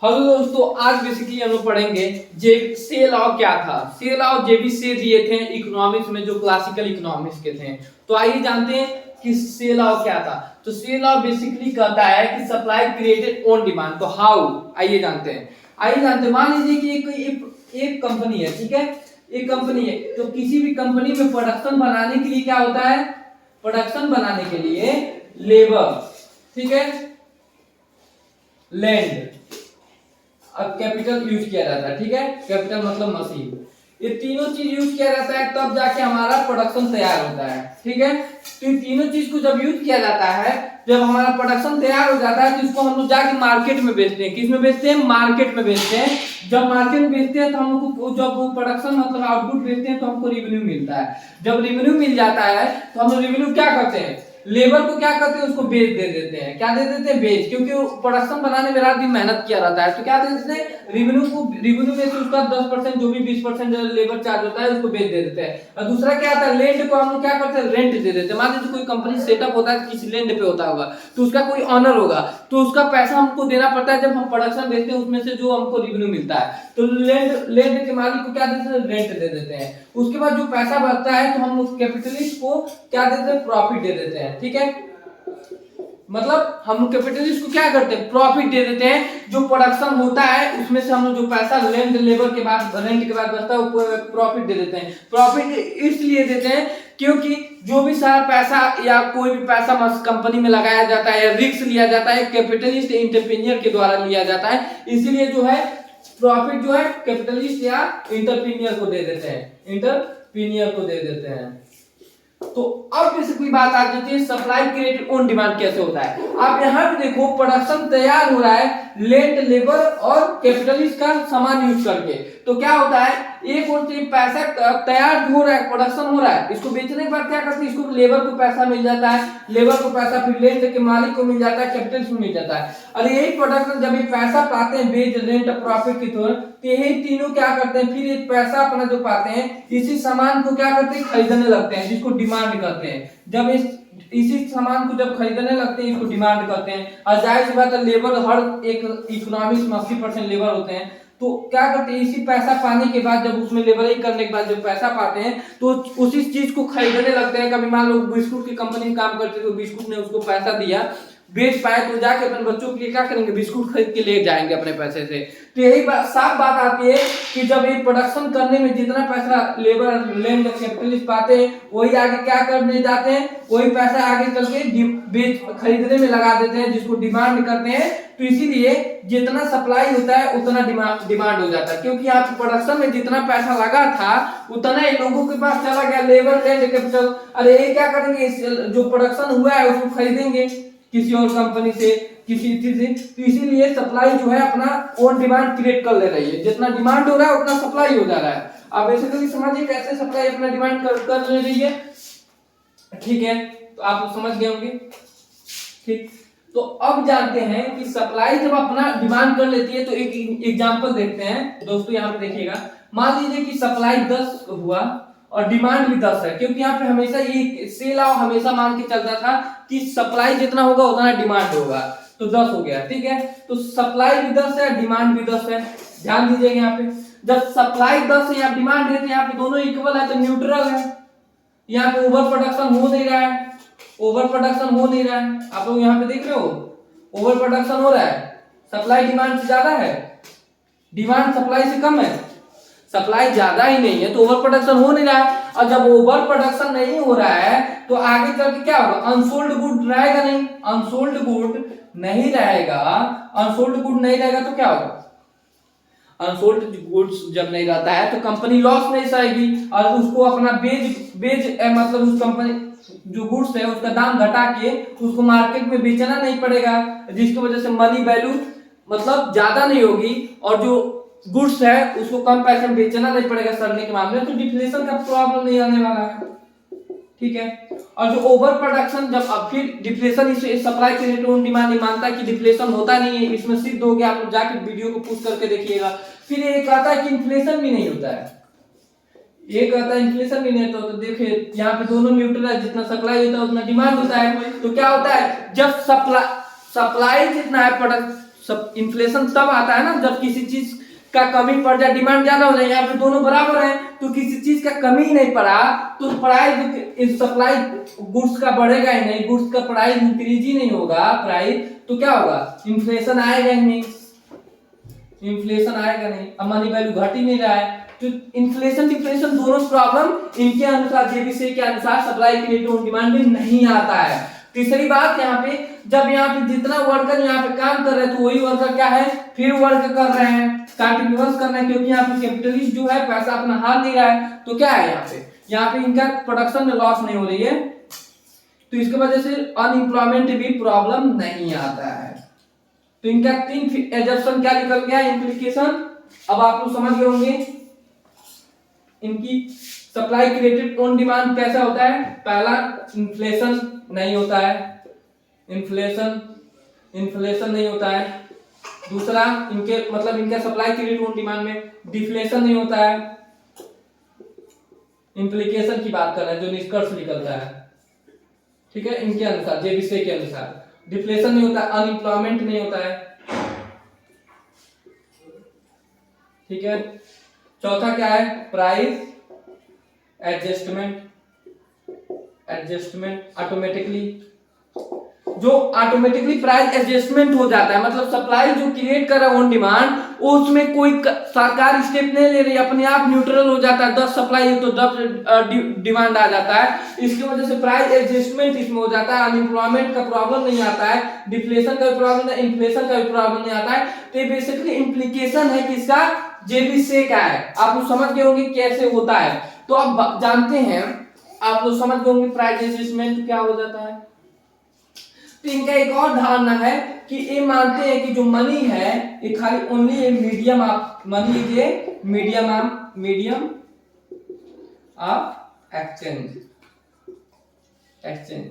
Hello दोस्तों, आज basically हम लोग पढ़ेंगे जे से लॉ क्या था। से लॉ जेबी से दिए थे इकोनॉमिक्स में, जो क्लासिकल इकोनॉमिक्स के थे। तो आइए जानते हैं कि से लॉ क्या था। तो से लॉ बेसिकली कहता है कि सप्लाई क्रिएटेड ऑन डिमांड। तो हाउ, आइए जानते हैं। मान लीजिए कि एक कंपनी है, ठीक है, एक कंपनी है। तो किसी भी कंपनी में प्रोडक्शन बनाने के लिए क्या होता है, प्रोडक्शन बनाने के लिए लेबर, ठीक है, लैंड, अब कैपिटल यूज किया जाता है, ठीक है, कैपिटल मतलब मशीन। ये तीनों चीज यूज किया जाता है, तब जाके हमारा प्रोडक्शन तैयार होता है, ठीक है। तो इन तीनों चीज को जब यूज किया जाता है, जब हमारा प्रोडक्शन तैयार हो जाता है, तो इसको हम लोग जाके मार्केट में बेचते हैं। किस में बेचते हैं? मार्केट में बेचते हैं। जब मार्केट में बेचते हैं तो हम लोग को, जब प्रोडक्शन मतलब आउटपुट बेचते हैं, तो हमको रेवेन्यू मिलता है। जब रेवेन्यू मिल जाता है तो हम लोग रेवेन्यू क्या करते हैं, लेबर को क्या करते हैं, उसको बेच दे देते हैं। क्या दे देते हैं? बेच, क्योंकि वो प्रोडक्शन बनाने में रात दिन मेहनत किया रहता है। तो क्या दे देते हैं? रेवेन्यू को, रेवेन्यू में से उसका 10% जो भी 20% लेबर चार्ज होता है उसको बेच दे देते हैं। और दूसरा क्या आता है, लैंड को हम लोग क्या करते हैं, रेंट दे देते हैं। मान लीजिए कोई कंपनी सेटअप होता है, किसी लैंड पे होता होगा, तो उसका कोई ऑनर होगा, तो उसका पैसा हमको देना पड़ता है। जब हम प्रोडक्शन बेचते हैं उसमें से जो हमको रेवेन्यू मिलता है, तो लैंड के मालिक को क्या देते हैं, रेंट दे देते हैं। उसके बाद जो पैसा बचता है तो हम उस कैपिटलिस्ट को क्या देते हैं, प्रॉफिट दे देते हैं, ठीक है। मतलब हम कैपिटलिस्ट को क्या करते हैं, प्रॉफिट दे देते हैं। जो प्रोडक्शन होता है उसमें से हम लोग जो पैसा लैंड लेबर के बाद, रेंट के बाद बचता है, वो प्रॉफिट दे देते हैं। प्रॉफिट इसलिए देते हैं क्योंकि जो भी सारा पैसा या कोई भी पैसा कंपनी में लगाया जाता है या रिस्क लिया जाता है, कैपिटलिस्ट एंटरप्रेन्योर के द्वारा लिया जाता है। इसीलिए जो है प्रॉफिट जो है कैपिटलिस्ट या एंटरप्रेन्योर को दे देते हैं, एंटरप्रेन्योर को दे देते हैं। तो अब बेसिकली बात आ जाती है सप्लाई क्रिएटेड ऑन डिमांड कैसे होता है। आप यहां पे देखो, प्रोडक्शन तैयार हो रहा है लैंड लेबर और कैपिटलिस्ट का सामान यूज करके। तो क्या होता है, एक और पैसा तैयार हो रहा है, प्रोडक्शन हो रहा है, इसको बेचने के बाद क्या करते हैं, इसको लेबर को पैसा मिल जाता है, लेबर को पैसा फिर लैंड के मालिक को मिल जाता है, कैपिटलिस्ट को मिल जाता है। और यही प्रोडक्शन जब ये पैसा पाते हैं बेच, रेंट, प्रॉफिट के तौर, तो यही तीनों क्या करते हैं, फिर ये पैसा अपना जो पाते हैं, इसी सामान को क्या करते हैं, खरीदने लगते हैं, जिसको डिमांड करते हैं। जब इसी सामान को जब खरीदने लगते हैं, इसको डिमांड करते हैं। और जाहिर सी बात है, लेबर हर एक इकोनॉमिक्स में 80% लेबर होते हैं। तो क्या करते हैं, इसी पैसा पाने के बाद, जब उसमें लेबरिंग करने के बाद जब पैसा पाते हैं, तो उसी चीज को खरीदने लगते हैं। कभी मान लो बिस्कुट की कंपनी में काम करते, तो बिस्कुट ने उसको पैसा दिया, बेच पाए, तो जाके अपने बच्चों के लिए क्या करेंगे, बिस्कुट खरीद के ले जाएंगे अपने पैसे से। तो यही साफ बात आती है कि जब ये प्रोडक्शन करने में जितना पैसा लेबर, लैंड, कैपिटलिस्ट पाते हैं, वही आगे क्या करने जाते हैं, वही पैसा आगे चल के बेच, खरीदने में लगा देते हैं, जिसको डिमांड करते हैं। तो इसीलिए जितना सप्लाई होता है उतना डिमांड हो जाता है, क्योंकि यहाँ प्रोडक्शन में जितना पैसा लगा था उतना ही लोगों के पास चला गया, लेबर, लैंड, कैपिटल। अरे ये क्या करेंगे, जो प्रोडक्शन हुआ है उसको खरीदेंगे किसी और कंपनी से, किसी चीज से। तो इसीलिए सप्लाई जो है अपना ऑन डिमांड क्रिएट कर ले रही है। जितना डिमांड हो रहा है उतना सप्लाई हो जा रहा है। अब बेसिकली समझिए कैसे सप्लाई अपना डिमांड कर ले रही है, ठीक है। तो आप लोग समझ गए होंगे, ठीक। तो अब जानते हैं कि सप्लाई जब अपना डिमांड कर लेती है, तो एक एग्जांपल देखते हैं दोस्तों। यहाँ पे देखिएगा, मान लीजिए कि सप्लाई 10 हुआ और डिमांड भी 10 है, क्योंकि यहाँ पे हमेशा ये सेल लॉ हमेशा मान के चलता था कि सप्लाई जितना होगा उतना डिमांड होगा। तो 10 हो गया, ठीक है। तो सप्लाई भी 10 है, डिमांड भी 10 है। ध्यान दीजिएगा, यहाँ पे जब सप्लाई 10 है या डिमांड है, तो यहाँ पे दोनों इक्वल है, तो न्यूट्रल है। यहाँ पे ओवर प्रोडक्शन हो नहीं रहा है, ओवर प्रोडक्शन हो नहीं रहा है। आप लोग यहाँ पे देख रहे हो, ओवर प्रोडक्शन हो रहा है, सप्लाई डिमांड से ज्यादा है, डिमांड सप्लाई से कम है, सप्लाई ज्यादा ही नहीं है, तो ओवर प्रोडक्शन हो नहीं रहा है। और जब ओवर प्रोडक्शन नहीं हो रहा है, तो आगे चल के क्या होगा, अनसोल्ड गुड रहेगा नहीं, अनसोल्ड गुड नहीं रहेगा। अनसोल्ड गुड नहीं रहेगा तो क्या होगा, अनसोल्ड गुड्स जब नहीं रहता है तो कंपनी लॉस नहीं सहेगी, और उसको अपना मतलब उस कंपनी जो गुड्स है उसका दाम घटा के उसको मार्केट में बेचना नहीं पड़ेगा, जिसकी वजह से मनी वैल्यू मतलब ज्यादा नहीं होगी, और जो गुड्स है उसको कम पैसे में बेचना नहीं पड़ेगा सड़ने के मामले में। तो डिफ्लेशन का प्रॉब्लम नहीं आने वाला है, ठीक है। और जो ओवर प्रोडक्शन, जब अब फिर डिफ्लेशन, इस सप्लाई क्रिएटेड ऑन डिमांड मानता है कि डिफ्लेशन होता नहीं है, इसमें सिद्ध हो गया। आप लोग जाके वीडियो को पुश करके देखिएगा। फिर ये कहता है कि इन्फ्लेशन भी नहीं होता है, ये कहता है इन्फ्लेशन भी नहीं होता। तो देखिए यहाँ पे दोनों न्यूट्रल है, जितना सप्लाई होता है उतना डिमांड होता है। तो क्या होता है, जब सप्लाई जितना है, सब इन्फ्लेशन तब आता है ना जब किसी चीज का कमी पड़ जाए, डिमांड ज्यादा हो जाए। यहाँ पे दोनों बराबर है तो किसी चीज का कमी ही नहीं पड़ा तो प्राइस सप्लाई गुड्स का बढ़ेगा ही नहीं, गुड्स का प्राइस इंक्रीज ही नहीं होगा प्राइस, तो क्या होगा, इन्फ्लेशन आएगा ही नहीं, इन्फ्लेशन आएगा नहीं। अब मनी वैल्यू घट ही नहीं रहा है तो इन्फ्लेशन डिफ्लेशन दोनों प्रॉब्लम इनके अनुसार जेबीसी के अनुसार सप्लाई क्रिएटिव ऑन डिमांड में नहीं आता है। तीसरी बात यहाँ पे, जब यहाँ पे जितना वर्कर यहाँ पे काम कर रहे हैं तो वही वर्कर क्या है फिर वर्क कर रहे हैं, कंटिन्यूअस कर रहे हैं, क्योंकि यहाँ पे कैपिटलिस्ट जो है पैसा अपना हाथ नहीं रहा है तो क्या है यहाँ पे इनका प्रोडक्शन में लॉस नहीं हो रही है, तो इसके वजह से अनएम्प्लॉयमेंट भी प्रॉब्लम नहीं आता है। तो इनका 3 एजम्पशन क्या निकल गया, इम्प्लीकेशन। अब आप लोग समझ गए होंगे इनकी सप्लाई क्रिएटेड ऑन डिमांड कैसा होता है। पहला, इन्फ्लेशन नहीं होता है, इन्फ्लेशन नहीं होता है। दूसरा, इनके मतलब इनका सप्लाई क्रिएटेड ऑन डिमांड में डिफ्लेशन नहीं होता है। इम्प्लीकेशन की बात कर रहे हैं जो निष्कर्ष निकलता है, ठीक है, इनके अनुसार जेबीसी के अनुसार डिफ्लेशन नहीं होता, अनएम्प्लॉयमेंट नहीं होता है, ठीक है। चौथा क्या है, प्राइस एडजस्टमेंट ऑटोमेटिकली, जो ऑटोमेटिकली प्राइस एडजस्टमेंट हो जाता है, मतलब सप्लाई जो क्रिएट कर रहा है ऑन डिमांड उसमें कोई सरकार स्टेप नहीं ले रही, अपने आप न्यूट्रल हो जाता है। 10 सप्लाई है तो 10 डिमांड आ जाता है, इसकी वजह से प्राइस एडजस्टमेंट इसमें हो जाता है, अनएम्प्लॉयमेंट का प्रॉब्लम नहीं आता है, डिफ्लेशन का भी प्रॉब्लम नहीं, इन्फ्लेशन का भी प्रॉब्लम नहीं आता है। तो ये बेसिकली इम्प्लीकेशन है किसका, जेबीसी का है। आप लोग समझ गए होंगे कैसे होता है, तो आप जानते हैं, आप लोग समझ गए होंगे प्राइस एडजस्टमेंट क्या हो जाता है। तो इनका एक और धारणा है कि ये मानते हैं कि जो मनी है ये खाली only a medium of money is a medium of exchange.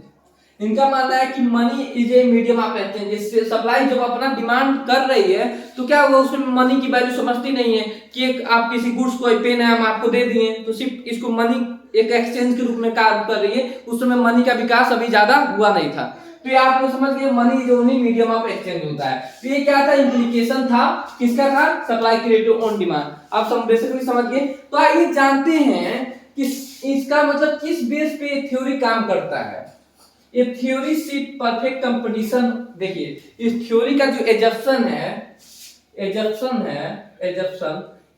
इनका मानना है कि money is a medium of exchange. इससे सप्लाई जब अपना डिमांड कर रही है तो क्या होगा, उसमें मनी की वैल्यू समझती नहीं है कि आप किसी गुड्स को पेन है हम आपको दे दिए तो सिर्फ इसको मनी एक एक्सचेंज के रूप में काम कर रही है, उस समय मनी का विकास अभी ज्यादा हुआ नहीं था। तो ये आप लोग समझ गए मनी जो ओनली मीडियम ऑफ एक्सचेंज होता है। तो ये क्या था, इम्प्लीकेशन था, किसका था, सप्लाई क्रिएटिव ऑन डिमांड। आप सब बेसिकली समझ गए। तो आइए जानते हैं कि इसका मतलब किस बेस पे थ्योरी काम करता है। ये थ्योरी सिर्फ परफेक्ट कंपटीशन, देखिए इस थ्योरी का जो एजम्पशन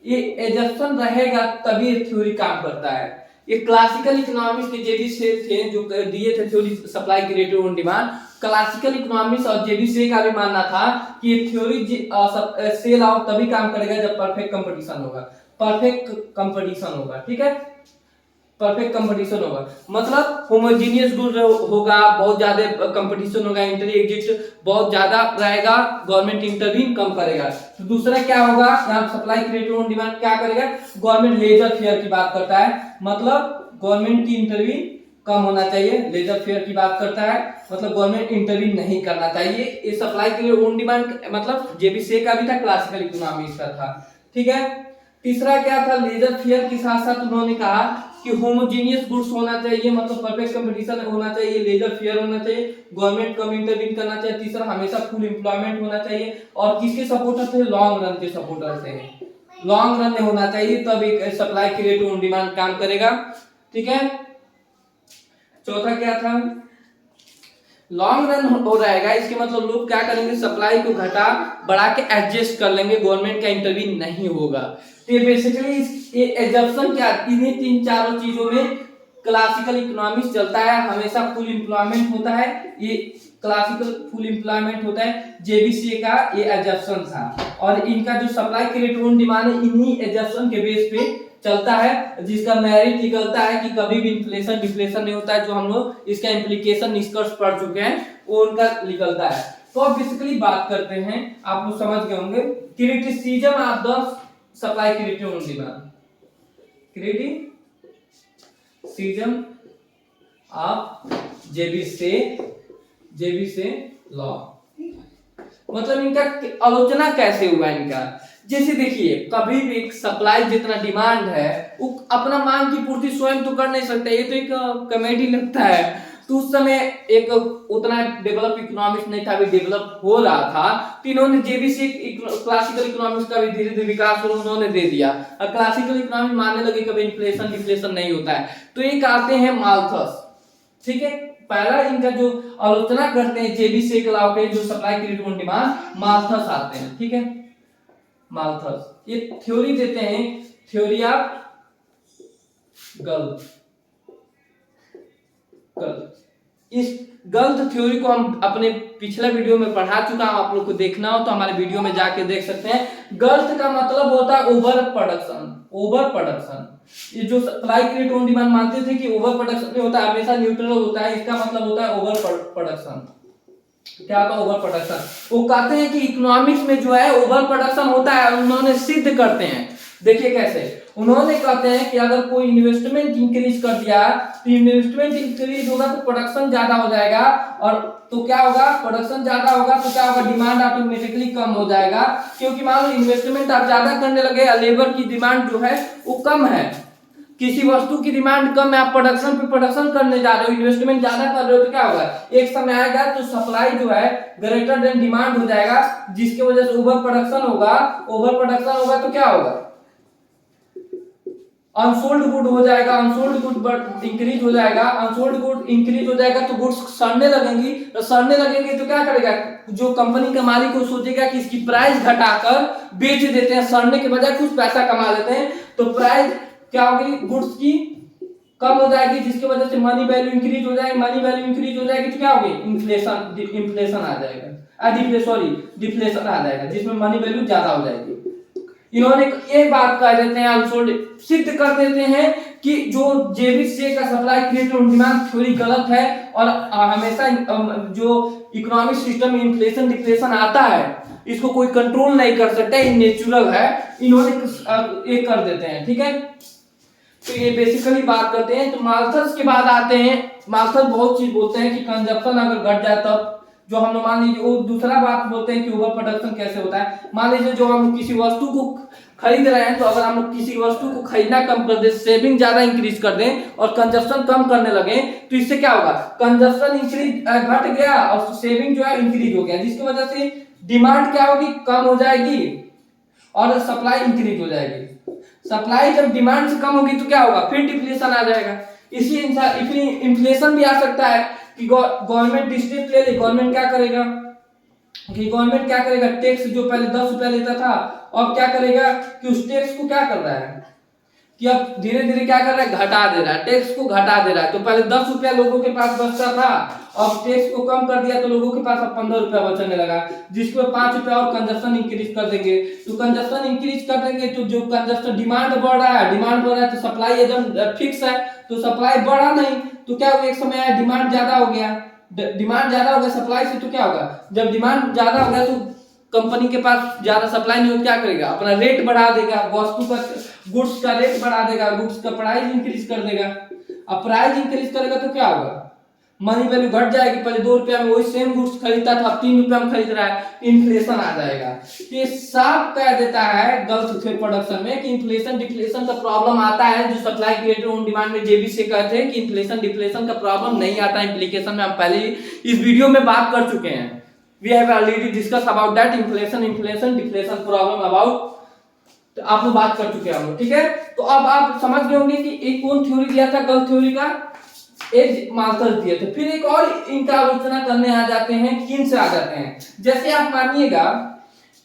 ये एजम्पशन रहेगा तभी ये थ्योरी काम करता है। ये क्लासिकल इकोनॉमिक्स के जेबीसी थे जो दिए थे theory supply creative on demand. Classical economics और जेबीसी का भी मानना था कि ये थ्योरी सेल आउट तभी काम करेगा जब परफेक्ट कंपटीशन होगा, ठीक है, परफेक्ट कंपटीशन होगा, मतलब होमोजेनियस गुड होगा, बहुत ज्यादा कंपटीशन होगा, एंट्री एग्जिट बहुत ज्यादा रहेगा, गवर्नमेंट इंटरवीन कम करेगा। तो दूसरा क्या होगा, यहाँ सप्लाई क्रिएटिव ऑन डिमांड क्या करेगा, गवर्नमेंट लेजर फेयर की बात करता है, मतलब गवर्नमेंट की इंटरवीन कम होना चाहिए। लेजर फेयर की बात करता है मतलब गवर्नमेंट इंटरवीन नहीं करना चाहिए। ये सप्लाई के लिए ऑन डिमांड मतलब जेबीसी का भी था, क्लासिकल इकोनॉमिक्स का था, ठीक है। तीसरा क्या था, लेजर फेयर के साथ साथ उन्होंने कहा कि होमोजेनियस गुड्स होना चाहिए, मतलब परफेक्ट कंपटीशन होना चाहिए, लेजर फेयर होना चाहिए, गवर्नमेंट कम इंटरवीन करना चाहिए। तीसरा, हमेशा फुल एम्प्लॉयमेंट होना चाहिए। और किसके सपोर्टर थे, लॉन्ग रन के सपोर्टर थे, लॉन्ग रन में होना चाहिए तब एक सप्लाई क्रिएटिव ऑन डिमांड काम करेगा, ठीक है। चौथा क्या था, लॉन्ग रन हो रहेगा, इसके मतलब लोग क्या करेंगे, सप्लाई को घटा बढ़ा के एडजस्ट कर लेंगे, गवर्नमेंट का इंटरवीन नहीं होगा। तो ये बेसिकली ये एजम्पशन क्या, इन्हीं 3-4 चीजों में क्लासिकल इकोनॉमिक्स चलता है। हमेशा फुल एम्प्लॉयमेंट होता है, ये क्लासिकल फुल एम्प्लॉयमेंट होता है, जेबीसी का ये एजम्पशन था। और इनका जो सप्लाई क्रिएटिव ऑन डिमांड है इन्हीं एजम्पशन के बेस पे चलता है, जिसका मेरिट निकलता है कि कभी भी इन्फ्लेशन डिफ्लेशन नहीं होता है, जो हम लोग इसका इम्प्लीकेशन निष्कर्ष पढ़ चुके हैं वो उनका निकलता है। तो अब बेसिकली बात करते हैं, आप लोग समझ गए होंगे, criticism of the supply creative on demand, criticism of JBC law, मतलब इनका आलोचना कैसे हुआ इनका। जैसे देखिए, कभी भी सप्लाई जितना डिमांड है वो अपना मांग की पूर्ति स्वयं तो कर नहीं सकता, ये तो एक कॉमेडी लगता है। तो उस समय एक उतना डेवलप इकोनॉमिक्स नहीं था, अभी डेवलप हो रहा था, तो इन्होंने जेबीसी क्लासिकल इकोनॉमिक्स का भी धीरे धीरे विकास उन्होंने दे दिया। और क्लासिकल इकोनॉमिक्स मानने लगे कभी इन्फ्लेशन डिफ्लेशन नहीं होता है। तो एक आते हैं माल्थस, ठीक है, पहला इनका जो आलोचना करते हैं जेबीसी के लॉ के, जो supply credit on demand, Malthus आते हैं, ठीक है। माल्थस ये थ्योरी देते हैं, थ्योरी ऑफ गल्फ। इस गल्फ थ्योरी को हम अपने पिछला वीडियो में पढ़ा चुका हूं, आप लोग को देखना हो तो हमारे वीडियो में जाके देख सकते हैं। गल्फ का मतलब होता है ओवर प्रोडक्शन। ओवर प्रोडक्शन, ये जो सप्लाई क्रेडिट ऑन डिमांड मानते थे कि ओवर प्रोडक्शन नहीं होता, हमेशा न्यूट्रल होता है, इसका मतलब होता है ओवर प्रोडक्शन। क्या होता है ओवर प्रोडक्शन? वो कहते हैं कि इकोनॉमिक्स में जो है ओवर प्रोडक्शन होता है, उन्होंने सिद्ध करते हैं। देखिए कैसे, उन्होंने कहते हैं कि अगर कोई इन्वेस्टमेंट इंक्रीज कर दिया, तो इन्वेस्टमेंट इंक्रीज होगा तो प्रोडक्शन ज्यादा हो जाएगा, और तो क्या होगा, प्रोडक्शन ज्यादा होगा तो क्या होगा, डिमांड ऑटोमेटिकली कम हो जाएगा, क्योंकि मान लो इन्वेस्टमेंट आप ज्यादा करने लगे, लेबर की डिमांड जो है वो कम है, किसी वस्तु की डिमांड कम है, आप प्रोडक्शन पे प्रोडक्शन करने जा रहे हो, इन्वेस्टमेंट ज्यादा कर रहे हो, तो क्या होगा, एक समय आएगा तो सप्लाई जो है ग्रेटर देन डिमांड हो जाएगा, जिसकी वजह से ओवर प्रोडक्शन होगा। ओवर प्रोडक्शन होगा तो क्या होगा, अनसोल्ड गुड हो जाएगा, अनसोल्ड गुड इंक्रीज हो जाएगा, अनसोल्ड गुड इंक्रीज हो जाएगा तो गुड्स सड़ने लगेंगी, तो सड़ने लगेंगे तो क्या करेगा, जो कंपनी का मालिक वो सोचेगा कि इसकी प्राइस घटाकर बेच देते हैं, सड़ने के बजाय कुछ पैसा कमा लेते हैं, तो प्राइस क्या होगी, गुड्स की कम हो जाएगी, जिसकी वजह से मनी वैल्यू इंक्रीज हो जाएगी, मनी वैल्यू इंक्रीज हो जाएगी तो क्या होगी, इन्फ्लेशन आ जाएगा, सॉरी डिफ्लेशन आ जाएगा, जिसमें मनी वैल्यू ज्यादा हो जाएगी। इन्होंने एक बात कह देते हैं, अनसोल्ड सिद्ध कर देते हैं कि जो जेबीसी का supply credit on demand theory गलत है, और हमेशा जो इकोनॉमिक सिस्टम में इन्फ्लेशन डिफ्लेशन आता है इसको कोई कंट्रोल नहीं कर सकता, ये नेचुरल है, इन्होंने एक कर देते हैं, ठीक है। तो ये बेसिकली बात करते हैं। तो माल्थस के बाद आते हैं, माल्थस बहुत चीज बोलते हैं कि कंजप्शन अगर घट जाए तब, जो हम लोग मान लीजिए वो दूसरा बात बोलते हैं कि ओवर प्रोडक्शन कैसे होता है। मान लीजिए जो हम किसी वस्तु को खरीद रहे हैं, तो अगर हम लोग किसी वस्तु को खरीदना कम कर दें, सेविंग ज्यादा इंक्रीज कर दें और कंजप्शन कम करने लगे, तो इससे क्या होगा, कंजप्शन इंक्रीज घट गया और सेविंग जो है इंक्रीज हो गया, जिसकी वजह से डिमांड क्या होगी, कम हो जाएगी और सप्लाई इंक्रीज हो जाएगी। सप्लाई जब डिमांड से कम होगी तो क्या होगा, फिर डिफ्लेशन आ जाएगा। इसी इन्फ्लेशन भी आ सकता है कि गवर्नमेंट डिस्ट्रिक्ट ले ले, गवर्नमेंट क्या करेगा कि गवर्नमेंट क्या करेगा, टैक्स जो पहले 10 रुपया लेता था अब क्या करेगा कि उस टैक्स को क्या कर रहा है कि अब धीरे धीरे क्या कर रहा है, घटा दे रहा है, टैक्स को घटा दे रहा है। तो पहले 10 रुपया लोगों के पास बचता था, अब टैक्स को कम कर दिया तो लोगों के पास अब 15 रुपया बचने लगा, जिसको 5 रुपया और कंजप्शन इंक्रीज कर देंगे। तो कंजप्शन इंक्रीज कर देंगे तो जो कंजप्शन डिमांड बढ़ रहा है, डिमांड बढ़ रहा है तो सप्लाई एकदम फिक्स है, तो सप्लाई बढ़ा नहीं, तो क्या हुआ, एक समय आया डिमांड ज्यादा हो गया, डिमांड ज्यादा हो गया सप्लाई से, तो क्या होगा, जब डिमांड ज्यादा हो गया तो कंपनी के पास ज्यादा सप्लाई नहीं हो, क्या करेगा, अपना रेट बढ़ा देगा, वस्तु का गुड्स का रेट बढ़ा देगा, गुड्स का प्राइस इंक्रीज कर देगा। अब प्राइस इंक्रीज करेगा तो क्या होगा, मनी वैल्यू घट जाएगी, पहले 2 रुपया में वही सेम गुड्स खरीदता था, अब 3 रुपया में खरीद रहा है, इन्फ्लेशन आ जाएगा। ये साफ कह देता है गल्फ प्रोडक्शन में कि इन्फ्लेशन डिफ्लेशन का प्रॉब्लम आता है, जो सप्लाई क्रिएटेड ऑन डिमांड में जेबीसी कहते हैं कि इन्फ्लेशन डिफ्लेशन का प्रॉब्लम नहीं आता इम्प्लीकेशन में, हम पहले इस वीडियो में बात कर चुके हैं। We have already discussed about that inflation deflation problem about, तो आप लोग बात कर चुके हैं हम लोग, ठीक है। तो अब आप समझ गए होंगे कि एक कौन थ्योरी दिया था गल्फ थ्योरी का, एक माल्थस दिए थे। फिर एक और इनका आलोचना करने आ जाते हैं, किन से आ जाते हैं, जैसे आप मानिएगा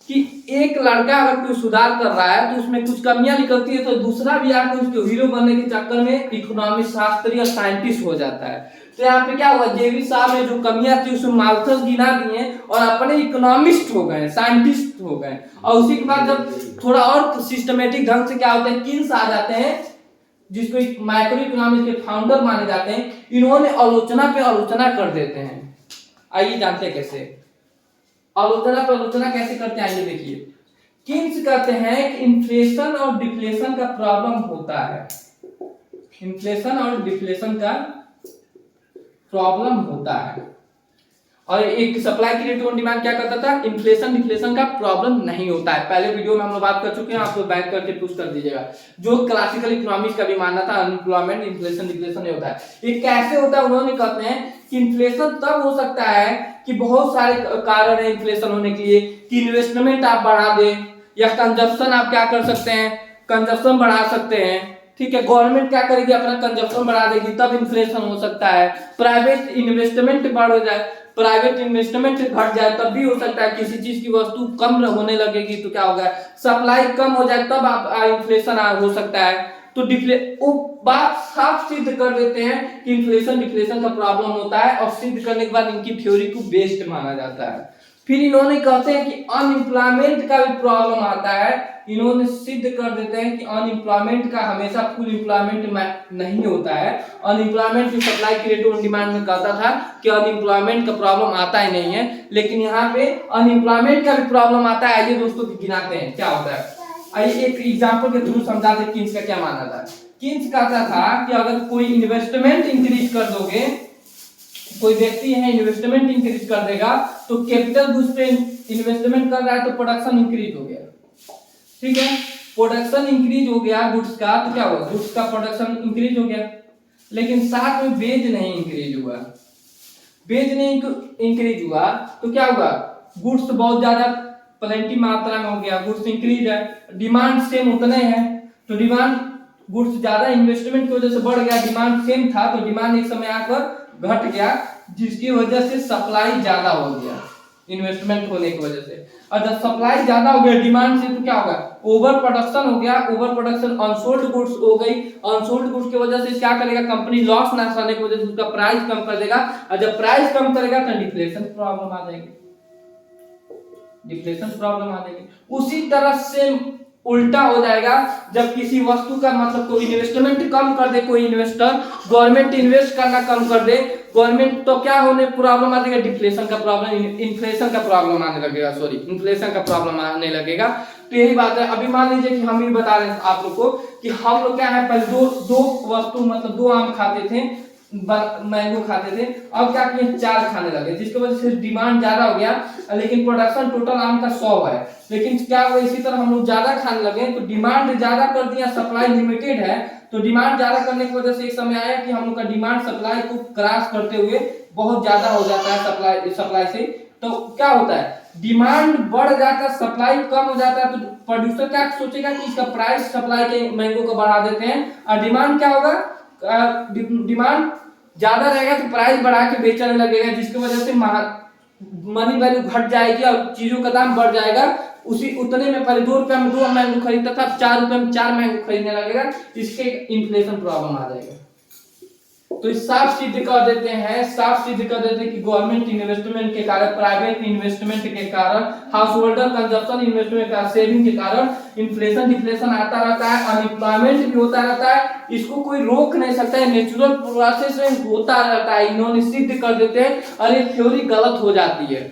कि एक लड़का अगर कोई सुधार कर रहा है तो उसमें कुछ कमियां निकलती है, तो दूसरा भी आकर उसके हीरो बनने के चक्कर में इकोनॉमिक शास्त्री और साइंटिस्ट हो जाता है। तो यहाँ पे क्या हुआ, जेबी साहब ने जो कमियां थी उसमें माल्थस गिना दिए और अपने इकोनॉमिस्ट हो गए, साइंटिस्ट हो गए, और उसी के बाद जब थोड़ा और सिस्टमेटिक ढंग से क्या होते हैं, किन्स आ जाते हैं, जिसको माइक्रो इकोनॉमिक्स के फाउंडर माने जाते हैं, इन्होंने आलोचना पे आलोचना कर देते हैं। आइए जानते हैं कैसे आलोचना पे आलोचना कैसे करते हैं, आइए देखिए। किन्स कहते हैं कि इन्फ्लेशन और डिफ्लेशन का प्रॉब्लम होता है, इन्फ्लेशन और डिफ्लेशन का प्रॉब्लम होता है, और एक सप्लाई क्रिएटिव ऑन डिमांड क्या करता था, इन्फ्लेशन डिफ्लेशन का प्रॉब्लम नहीं होता है। पहले वीडियो में हम लोग बात कर चुके हैं, आप लोग बैक करके पुश कर दीजिएगा। जो क्लासिकल इकोनॉमिक्स का भी मानना था अनएम्प्लॉयमेंट इन्फ्लेशन डिफ्लेशन नहीं होता है। ये कैसे होता है, उन्होंने कहते हैं कि इन्फ्लेशन तब हो सकता है कि बहुत सारे कारण है इन्फ्लेशन होने के लिए, कि इन्वेस्टमेंट आप बढ़ा दें या कंजप्शन आप क्या कर सकते हैं, कंजप्शन बढ़ा सकते हैं। ठीक है, गवर्नमेंट क्या करेगी, अपना कंजप्शन बढ़ा देगी, तब इन्फ्लेशन हो सकता है। प्राइवेट इन्वेस्टमेंट बढ़ जाए, प्राइवेट इन्वेस्टमेंट घट जाए तब भी हो सकता है। किसी चीज की वस्तु कम होने लगेगी तो क्या होगा, सप्लाई कम हो जाए तब आप इन्फ्लेशन हो सकता है। तो वो बात साफ सिद्ध कर देते हैं कि इन्फ्लेशन डिफ्लेशन का प्रॉब्लम होता है, और सिद्ध करने के बाद इनकी थ्योरी को बेस्ड माना जाता है। फिर इन्होंने कहते हैं कि अनएम्प्लॉयमेंट का भी प्रॉब्लम आता है। इन्होंने सिद्ध कर देते हैं कि अनएम्प्लॉयमेंट का हमेशा फुल एम्प्लॉयमेंट नहीं होता है। अनएम्प्लॉयमेंट जो सप्लाई क्रिएटिव ऑन डिमांड में कहता था कि अनएम्प्लॉयमेंट का प्रॉब्लम आता ही नहीं है, लेकिन यहाँ पे अनएम्प्लॉयमेंट का भी प्रॉब्लम आता है। आइए दोस्तों गिनाते हैं क्या होता है। आइए एक एग्जांपल के थ्रू समझाते हैं किन्स का क्या मानना था। किन्स कहता था कि अगर कोई इन्वेस्टमेंट इंक्रीज कर दोगे, कोई व्यक्ति है इन्वेस्टमेंट इंक्रीज कर देगा, तो कैपिटल गुड्स पे इन्वेस्टमेंट कर रहा है तो प्रोडक्शन इंक्रीज हो गया। ठीक है, प्रोडक्शन इंक्रीज हो गया गुड्स का, तो क्या होगा, गुड्स का प्रोडक्शन इंक्रीज हो गया। लेकिन साथ में वेज नहीं इंक्रीज हुआ। वेज नहीं इंक्रीज हुआ तो क्या हुआ, गुड्स बहुत ज्यादा प्लेंटी मात्रा में हो गया, गुड्स इंक्रीज है, डिमांड सेम उतने हैं, तो डिमांड गुड्स ज्यादा इन्वेस्टमेंट की वजह से बढ़ गया, डिमांड सेम था तो डिमांड एक समय आकर घट गया, जिसकी वजह से सप्लाई ज्यादा हो गया इन्वेस्टमेंट होने की वजह से। और जब सप्लाई ज्यादा हो गया डिमांड से तो क्या होगा, ओवर प्रोडक्शन हो गया। ओवर प्रोडक्शन अनसोल्ड गुड्स हो गई, अनसोल्ड गुड्स की वजह से क्या करेगा, कंपनी लॉस ना करने की वजह से उसका प्राइस कम कर देगा, और जब प्राइस कम करेगा तो डिफ्लेशन प्रॉब्लम आ जाएगी, डिफ्लेशन प्रॉब्लम आ जाएगी। उसी तरह से उल्टा हो जाएगा जब किसी वस्तु का मतलब कोई इन्वेस्टमेंट कम कर दे, कोई इन्वेस्टर, गवर्नमेंट इन्वेस्ट करना कम कर दे गवर्नमेंट, तो क्या होने प्रॉब्लम आ जाएगा, डिफ्लेशन का प्रॉब्लम, इन्फ्लेशन का प्रॉब्लम आने लगेगा, सॉरी इन्फ्लेशन का प्रॉब्लम आने लगेगा। तो यही बात है। अभी मान लीजिए कि हम ये बता रहे हैं आप लोग को कि हम लोग क्या है, पहले दो वस्तु मतलब 2 आम खाते थे, मैंगो खाते थे, अब क्या किए 4 खाने लगे, जिसकी वजह से डिमांड ज्यादा हो गया, लेकिन प्रोडक्शन टोटल आम का 100 है, लेकिन क्या हुआ इसी तरह हम लोग ज्यादा खाने लगे तो डिमांड ज्यादा कर दिया, सप्लाई लिमिटेड है, तो डिमांड ज्यादा करने की वजह से एक समय आया कि हम लोग का डिमांड सप्लाई को क्रॉस करते हुए बहुत ज्यादा हो जाता है सप्लाई से। तो क्या होता है, डिमांड बढ़ जाता है, सप्लाई कम हो जाता है, तो प्रोड्यूसर क्या सोचेगा कि इसका प्राइस सप्लाई के मैंगो को बढ़ा देते हैं, और डिमांड क्या होगा, डिमांड ज्यादा रहेगा तो प्राइस बढ़ा के बेचने लगेगा, जिसकी वजह से मनी वैल्यू घट जाएगी और चीजों का दाम बढ़ जाएगा। उसी उतने में पहले 2 रुपए में 2 मैंगो खरीदता था, 4 रुपए में 4 मैंगो खरीदने लगेगा, इसके इन्फ्लेशन प्रॉब्लम आ जाएगा। तो साफ सिद्ध कर देते हैं, साफ सिद्ध कर देते हैं कि गवर्नमेंट इन्वेस्टमेंट के कारण, प्राइवेट इन्वेस्टमेंट के कारण, हाउस होल्डर कंजप्शन इन्वेस्टमेंट का सेविंग के कारण इन्फ्लेशन डिफ्लेशन आता रहता है, अनएम्प्लॉयमेंट भी होता रहता है, इसको कोई रोक नहीं सकता है, नेचुरल प्रोसेस में होता रहता है। इन्होंने सिद्ध कर देते हैं और ये थ्योरी गलत हो जाती है।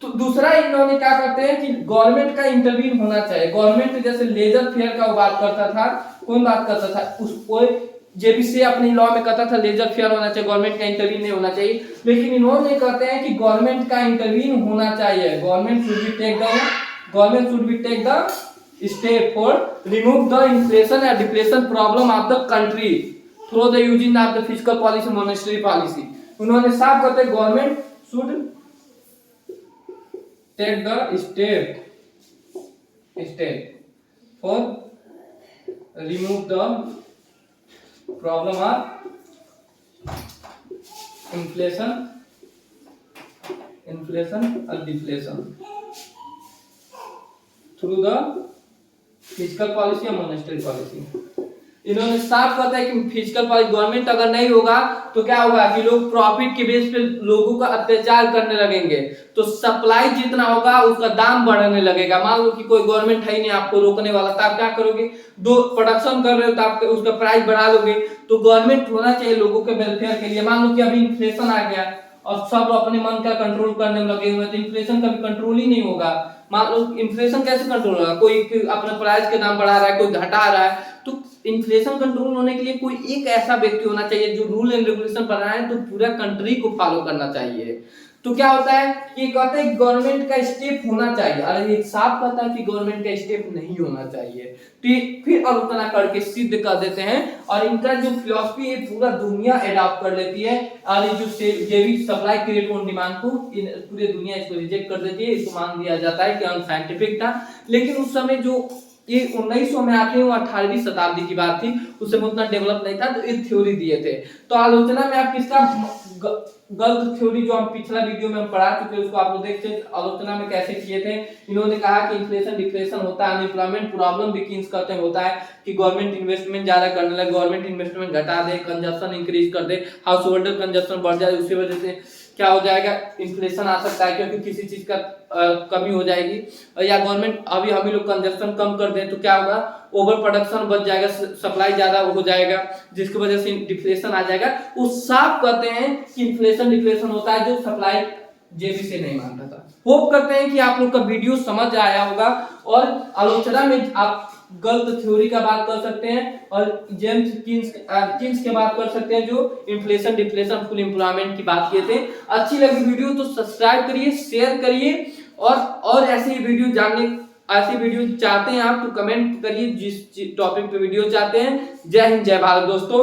तो दूसरा इन्होंने क्या करते हैं कि गवर्नमेंट का इंटरवीन होना चाहिए। गवर्नमेंट जैसे लेजर फेयर का बात करता था, कौन बात करता था, उसको जेबीसी अपने लॉ में कहता था लेजर फेयर होना चाहिए, गवर्नमेंट का इंटरवीन नहीं होना चाहिए, लेकिन इन्होंने कहते हैं कि गवर्नमेंट का इंटरवीन होना चाहिए। Government should be take the step for remove the inflation and deflation problem of the country through the using of the fiscal policy, monetary policy. उन्होंने साफ कहते हैं government should take the step for remove the problem of inflation और deflation through the physical policy और monetary policy. इन्होंने साफ कहता है कि फिजिकल पॉलिसी गवर्नमेंट अगर नहीं होगा तो क्या होगा कि लोग प्रॉफिट के बेस पे लोगों का अत्याचार करने लगेंगे, तो सप्लाई जितना होगा उसका दाम बढ़ने लगेगा। मान लो कि कोई गवर्नमेंट है ही नहीं आपको रोकने वाला, तो आप क्या करोगे, दो प्रोडक्शन कर रहे हो तो आप उसका प्राइस बढ़ा लोगे। तो गवर्नमेंट होना चाहिए लोगों के वेलफेयर के लिए। मान लो कि अभी इन्फ्लेशन आ गया और सब अपने मन का कंट्रोल करने में लगे हुए, तो इन्फ्लेशन का भी कंट्रोल ही नहीं होगा। मान लो इन्फ्लेशन कैसे कंट्रोल होगा, कोई अपने प्राइस के दाम बढ़ा रहा है, कोई घटा रहा है, तो इन्फ्लेशन कंट्रोल होने के लिए कोई एक ऐसा व्यक्ति होना चाहिए जो रूल एंड रेगुलेशन बनाए, तो पूरा कंट्री को फॉलो करना चाहिए। तो क्या होता है कि कहते हैं गवर्नमेंट का स्टेप होना चाहिए, और ये साफ कहता है कि गवर्नमेंट का स्टेप नहीं होना चाहिए। तो फिर आलोचना करके सिद्ध कर देते हैं, और इनका जो फिलॉसफी है पूरा दुनिया एडॉप्ट कर लेती है, और ये भी सप्लाई क्रिएट ऑन डिमांड को पूरी दुनिया इसको रिजेक्ट कर देती है। इसको मान दिया जाता है कि अनसाइंटिफिक था। लेकिन उस समय जो ये 1900 में आते हैं, वो 18वीं शताब्दी की बात थी, उस समय उतना डेवलप नहीं था, तो एक थ्योरी दिए थे। तो आलोचना में आप किसका गलत थ्योरी जो हम पिछला वीडियो में हम पढ़ा चुके उसको आप लोग देखते हैं आलोचना में कैसे किए थे। इन्होंने कहा कि इन्फ्लेशन डिफ्लेशन होता है, अनएम्प्लॉयमेंट प्रॉब्लम बिगिंस करते हैं होता है कि गवर्नमेंट इन्वेस्टमेंट ज्यादा करने लगे, गवर्नमेंट इन्वेस्टमेंट घटा दे, कंजप्शन इंक्रीज कर दे, हाउस होल्डर कंजप्शन बढ़ जाए, उसी वजह से क्या हो जाएगा, इन्फ्लेशन आ सकता है क्योंकि किसी चीज का कमी हो जाएगी, या गवर्नमेंट अभी हम ही लोग कंजप्शन कम कर दें तो क्या होगा, ओवर प्रोडक्शन बढ़ जाएगा, सप्लाई ज्यादा हो जाएगा, जिसकी वजह से डिफ्लेशन आ जाएगा। वो साफ कहते हैं कि इन्फ्लेशन डिफ्लेशन होता है जो सप्लाई जेबी से नहीं मानता था। होप करते हैं कि आप लोग का वीडियो समझ आया होगा, और आलोचना में आप गलत थ्योरी का बात कर सकते हैं, और जेम्स किन्स के बात कर सकते हैं जो इन्फ्लेशन डिफ्लेशन फुल एम्प्लॉयमेंट की बात किए थे। अच्छी लगी वीडियो तो सब्सक्राइब करिए, शेयर करिए, और ऐसी वीडियो जानने ऐसी वीडियो चाहते हैं आप तो कमेंट करिए जिस टॉपिक पे वीडियो चाहते हैं। जय हिंद जय भारत दोस्तों।